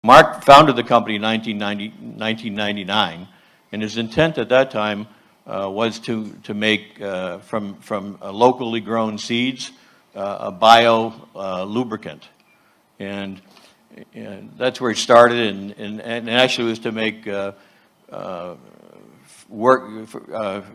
Mark founded the company in 1999, and his intent at that time was to make from locally grown seeds a bio lubricant, and that's where he started, and actually was to make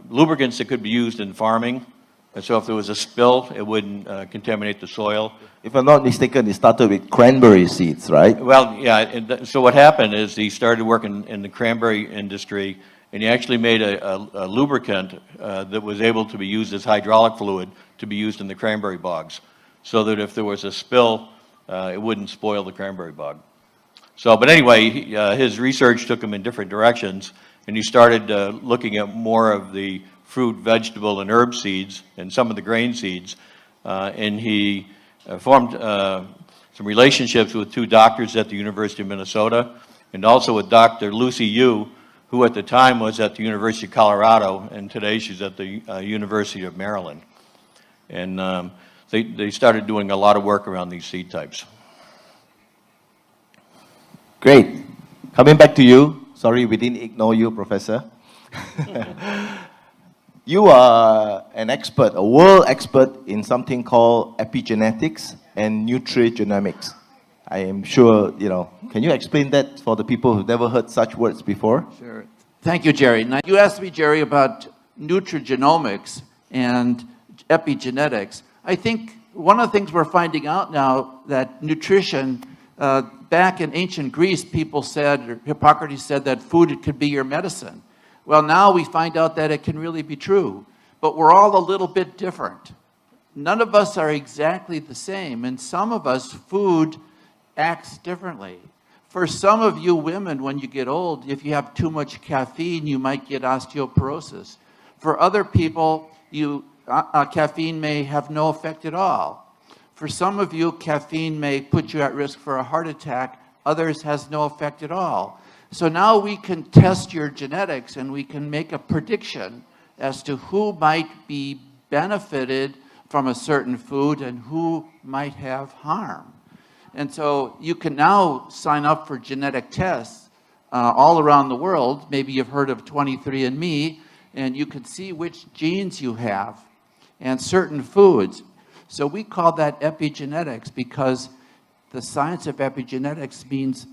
lubricants that could be used in farming. And so if there was a spill, it wouldn't contaminate the soil. If I'm not mistaken, it started with cranberry seeds, right? Well, yeah, so what happened is he started working in the cranberry industry, and he actually made a lubricant that was able to be used as hydraulic fluid to be used in the cranberry bogs, so that if there was a spill, it wouldn't spoil the cranberry bog. So, but anyway, his research took him in different directions, and he started looking at more of the fruit, vegetable, and herb seeds, and some of the grain seeds, and he formed some relationships with two doctors at the University of Minnesota, and also with Dr. Lucy Yu, who at the time was at the University of Colorado, and today she's at the University of Maryland. And they started doing a lot of work around these seed types. Great. Coming back to you. Sorry, we didn't ignore you, Professor. You are an expert, a world expert in something called epigenetics and nutrigenomics. I am sure, can you explain that for the people who've never heard such words before? Sure. Thank you, Jerry. Now, you asked me, Jerry, about nutrigenomics and epigenetics. I think one of the things we're finding out now that nutrition, back in ancient Greece, people said, or Hippocrates said, that food could be your medicine. Well, now we find out that it can really be true, but we're all a little bit different. None of us are exactly the same, and some of us, food acts differently. For some of you women, when you get old, if you have too much caffeine, you might get osteoporosis. For other people, caffeine may have no effect at all. For some of you, caffeine may put you at risk for a heart attack. Others has no effect at all. So now we can test your genetics and we can make a prediction as to who might be benefited from a certain food and who might have harm. And so you can now sign up for genetic tests all around the world. Maybe you've heard of 23andMe, and you can see which genes you have and certain foods. So we call that epigenetics because the science of epigenetics means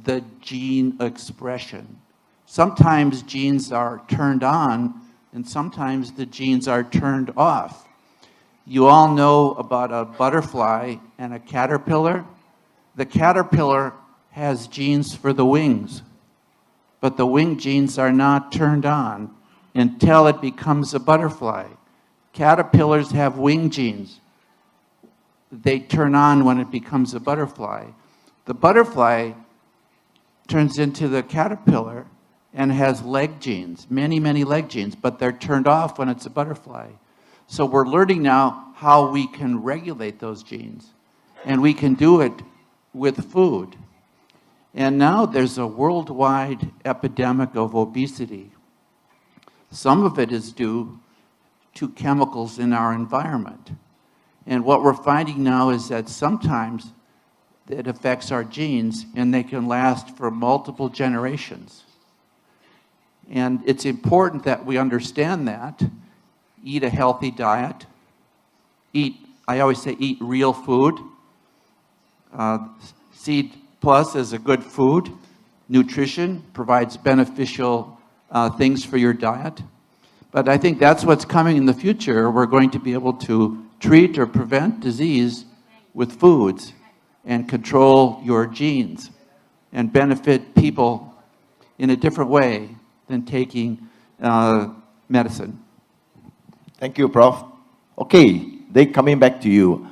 the gene expression. Sometimes genes are turned on, and sometimes the genes are turned off. You all know about a butterfly and a caterpillar. The caterpillar has genes for the wings, but the wing genes are not turned on until it becomes a butterfly. Caterpillars have wing genes. They turn on when it becomes a butterfly. The butterfly turns into the caterpillar and has leg genes, many, many leg genes, but they're turned off when it's a butterfly. So we're learning now how we can regulate those genes, and we can do it with food. And now there's a worldwide epidemic of obesity. Some of it is due to chemicals in our environment. And what we're finding now is that sometimes it affects our genes, and they can last for multiple generations. And it's important that we understand that. Eat a healthy diet. I always say eat real food. Seed Plus is a good food. Nutrition provides beneficial things for your diet. But I think that's what's coming in the future. We're going to be able to treat or prevent disease with foods and control your genes and benefit people in a different way than taking medicine. Thank you, Prof. Okay, coming back to you.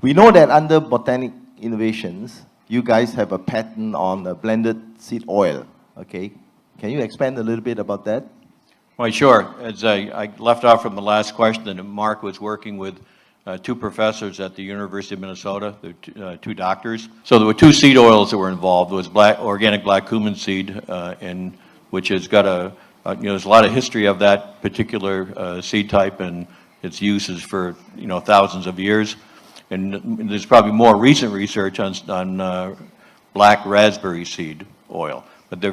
We know that under Botanic Innovations, you guys have a patent on a blended seed oil. Okay, can you expand a little bit about that? Well, sure. As I left off from the last question, and Mark was working with two professors at the University of Minnesota, two doctors. So there were two seed oils that were involved. There was organic black cumin seed, which has got there's a lot of history of that particular seed type and its uses for thousands of years. And there's probably more recent research on black raspberry seed oil. But they're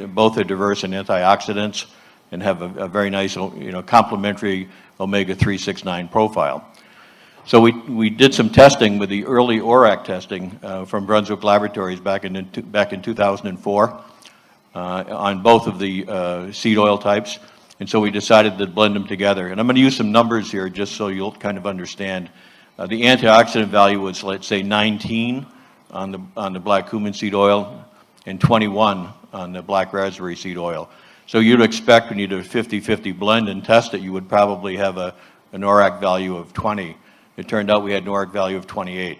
both are diverse in antioxidants and have a very nice, complementary omega-3, 6, 9 profile. So we did some testing with the early ORAC testing from Brunswick Laboratories back in 2004 on both of the seed oil types. And so we decided to blend them together. And I'm going to use some numbers here just so you'll kind of understand. The antioxidant value was, let's say, 19 on the black cumin seed oil and 21 on the black raspberry seed oil. So you'd expect when you do a 50-50 blend and test it, you would probably have an ORAC value of 20. It turned out we had an ORAC value of 28.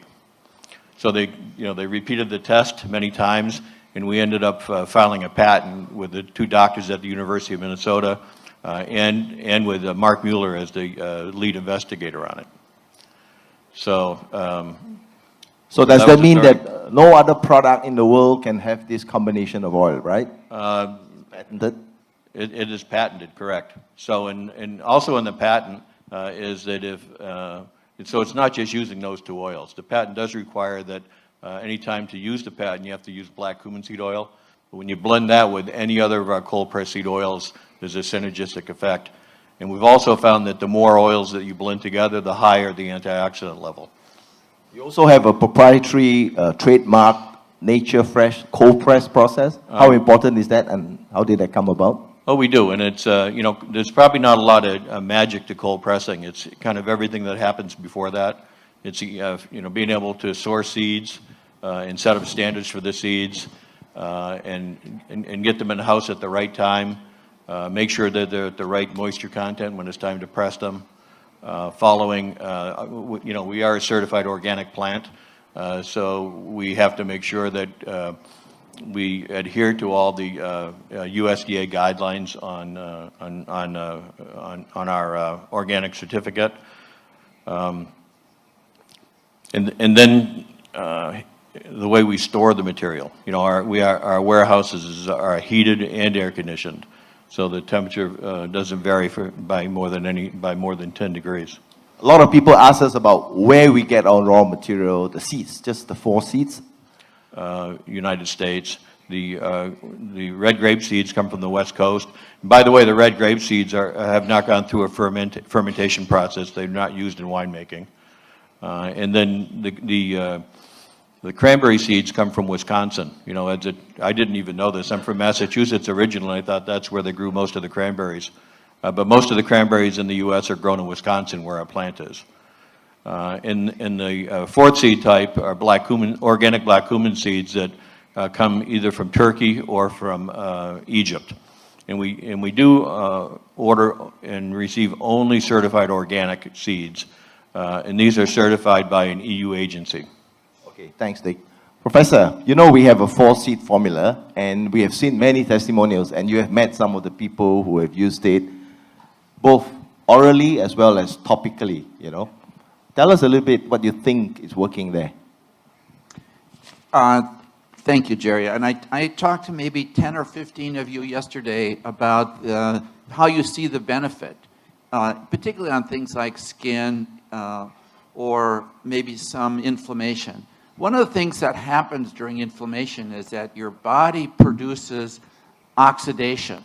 So they repeated the test many times, and we ended up filing a patent with the two doctors at the University of Minnesota and with Mark Mueller as the lead investigator on it. So, so does that mean that no other product in the world can have this combination of oil, right? Patented? It is patented, correct. So, and also in the patent is that so it's not just using those two oils. The patent does require that any time to use the patent, you have to use black cumin seed oil. But when you blend that with any other of our cold pressed seed oils, there's a synergistic effect. And we've also found that the more oils that you blend together, the higher the antioxidant level. You also have a proprietary trademark Nature Fresh cold press process. How important is that, and how did that come about? Oh, we do, and it's, there's probably not a lot of magic to cold pressing. It's kind of everything that happens before that. It's, being able to source seeds and set up standards for the seeds and get them in the house at the right time. Make sure that they're at the right moisture content when it's time to press them. Following, we are a certified organic plant, so we have to make sure that we adhere to all the USDA guidelines on our organic certificate, and then the way we store the material. Our warehouses are heated and air conditioned, so the temperature doesn't vary by more than 10 degrees. A lot of people ask us about where we get our raw material, the seeds, just the 4 seeds. United States. The red grape seeds come from the West Coast. And by the way, the red grape seeds have not gone through a fermentation process. They're not used in winemaking. And then the cranberry seeds come from Wisconsin. I didn't even know this. I'm from Massachusetts originally. I thought that's where they grew most of the cranberries. But most of the cranberries in the U.S. are grown in Wisconsin, where our plant is. In the fourth seed type are organic black cumin seeds that come either from Turkey or from Egypt, and we do order and receive only certified organic seeds, and these are certified by an EU agency. Okay, thanks, Dick. Professor, we have a 4-seed formula, and we have seen many testimonials, and you have met some of the people who have used it, both orally as well as topically. Tell us a little bit what you think is working there. Thank you, Jerry. And I talked to maybe 10 or 15 of you yesterday about how you see the benefit, particularly on things like skin or maybe some inflammation. One of the things that happens during inflammation is that your body produces oxidation,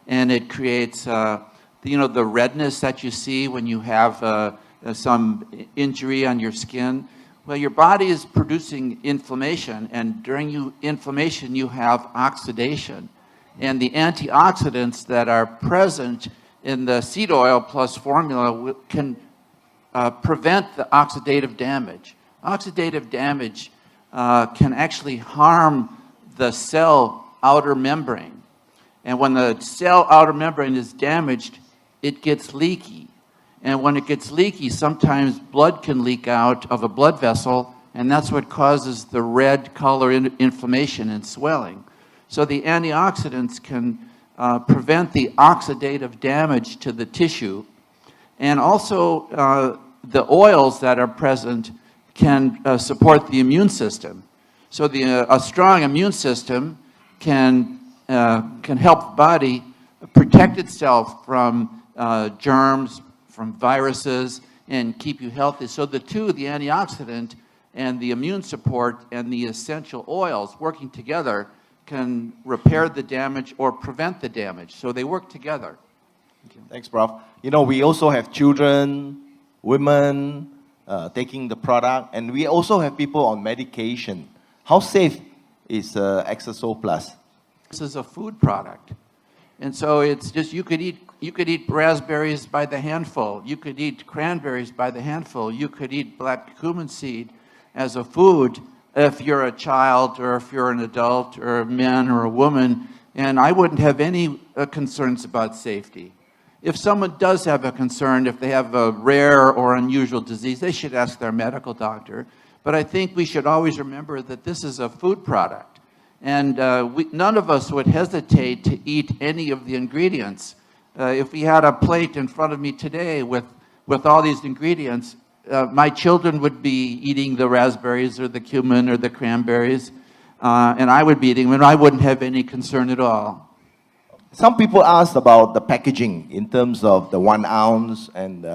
and it creates the redness that you see when you have some injury on your skin. Well, your body is producing inflammation, and during inflammation you have oxidation. And the antioxidants that are present in the seed oil plus formula can prevent the oxidative damage. Oxidative damage can actually harm the cell outer membrane. And when the cell outer membrane is damaged, it gets leaky. And when it gets leaky, sometimes blood can leak out of a blood vessel, and that's what causes the red color inflammation and swelling. So the antioxidants can prevent the oxidative damage to the tissue. And also the oils that are present can support the immune system. So a strong immune system can help the body protect itself from germs, from viruses, and keep you healthy. So the antioxidant and the immune support and the essential oils working together can repair the damage or prevent the damage. So they work together. Thanks, Prof. You know, we also have children, women taking the product, and we also have people on medication. How safe is Exasol Plus? This is a food product. And so it's just, you could eat raspberries by the handful. You could eat cranberries by the handful. You could eat black cumin seed as a food if you're a child or if you're an adult or a man or a woman. And I wouldn't have any concerns about safety. If someone does have a concern, if they have a rare or unusual disease, they should ask their medical doctor. But I think we should always remember that this is a food product. And none of us would hesitate to eat any of the ingredients. If we had a plate in front of me today with all these ingredients, my children would be eating the raspberries or the cumin or the cranberries, and I would be eating them, and I wouldn't have any concern at all. Some people asked about the packaging in terms of the 1 ounce and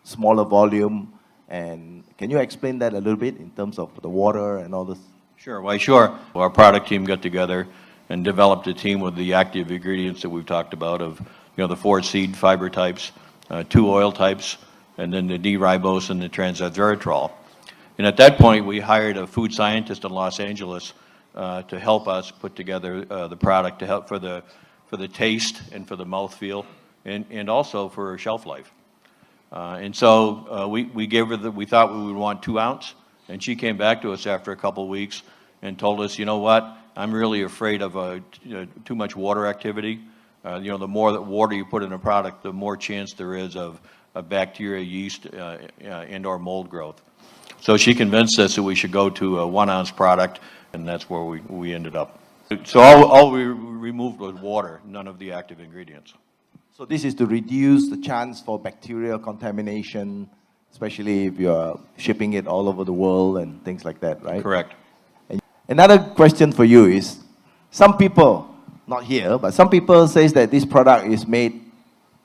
smaller volume. And can you explain that a little bit in terms of the water and all this? Sure, why sure. Our product team got together and developed a team with the active ingredients that we've talked about of, you know, the 4 seed fiber types, 2 oil types, and then the D-ribose and the trans-resveratrol. And at that point, we hired a food scientist in Los Angeles to help us put together the product to help for the taste and for the mouthfeel and also for shelf life. And so we gave her we thought we would want 2 ounce, and she came back to us after a couple of weeks and told us, you know what, I'm really afraid of too much water activity. You know, the more that water you put in a product, the more chance there is of bacteria, yeast, and or mold growth. So she convinced us that we should go to a 1 ounce product, and that's where we ended up. So all we removed was water, none of the active ingredients. So this is to reduce the chance for bacterial contamination, especially if you're shipping it all over the world and things like that, right? Correct. And another question for you is, some people, not here, but some people say that this product is made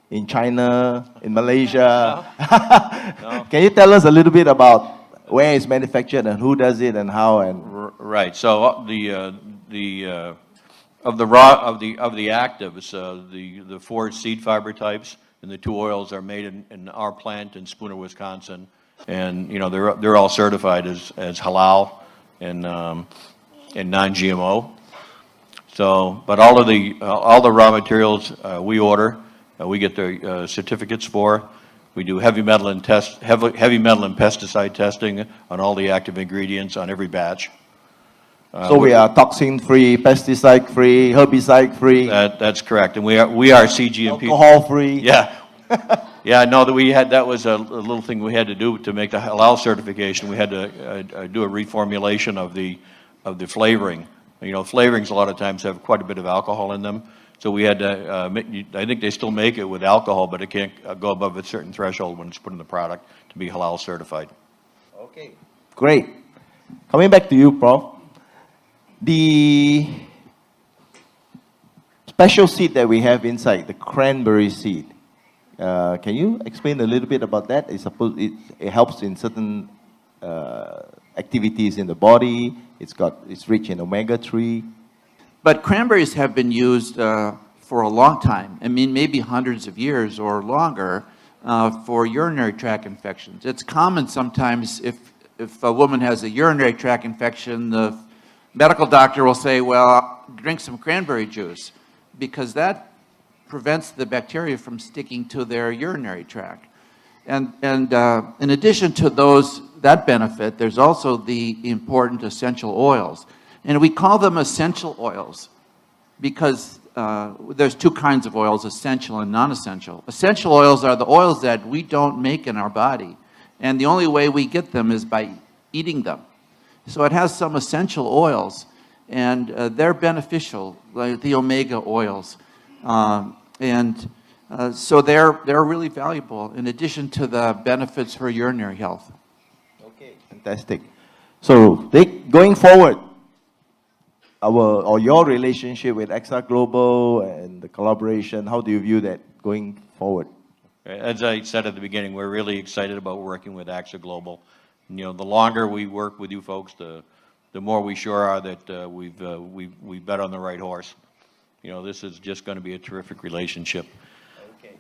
in China, in Malaysia. No. Can you tell us a little bit about where it's manufactured and who does it and how? And right. So of the actives, the 4 seed fiber types and the 2 oils are made in our plant in Spooner, Wisconsin, and you know they're all certified as halal and non-GMO. So, but all the raw materials we order, we get the certificates for. We do heavy metal and pesticide testing on all the active ingredients on every batch. So we are toxin-free, pesticide-free, herbicide-free. That's correct, and we are CGMP. Alcohol-free. Yeah, yeah. No, that was a little thing we had to do to make the halal certification. We had to do a reformulation of the flavoring. You know, flavorings a lot of times have quite a bit of alcohol in them. So we had to, I think they still make it with alcohol, but it can't go above a certain threshold when it's put in the product to be halal certified. Okay, great. Coming back to you, Prof. The special seed that we have inside, the cranberry seed, can you explain a little bit about that? It helps in certain activities in the body. It's rich in omega-3. But cranberries have been used for a long time. I mean, maybe hundreds of years or longer for urinary tract infections. It's common sometimes if a woman has a urinary tract infection, the medical doctor will say, well, drink some cranberry juice, because that prevents the bacteria from sticking to their urinary tract. And in addition to that benefit, there's also the important essential oils. And we call them essential oils because there's 2 kinds of oils, essential and non-essential. Essential oils are the oils that we don't make in our body. And the only way we get them is by eating them. So it has some essential oils, and they're beneficial, like the omega oils. So they're really valuable in addition to the benefits for urinary health. Okay, fantastic. So going forward, your relationship with Exa Global and the collaboration, how do you view that going forward? As I said at the beginning, we're really excited about working with AXA Global. You know, the longer we work with you folks, the more we sure are that we've bet on the right horse. You know, this is just going to be a terrific relationship. Okay.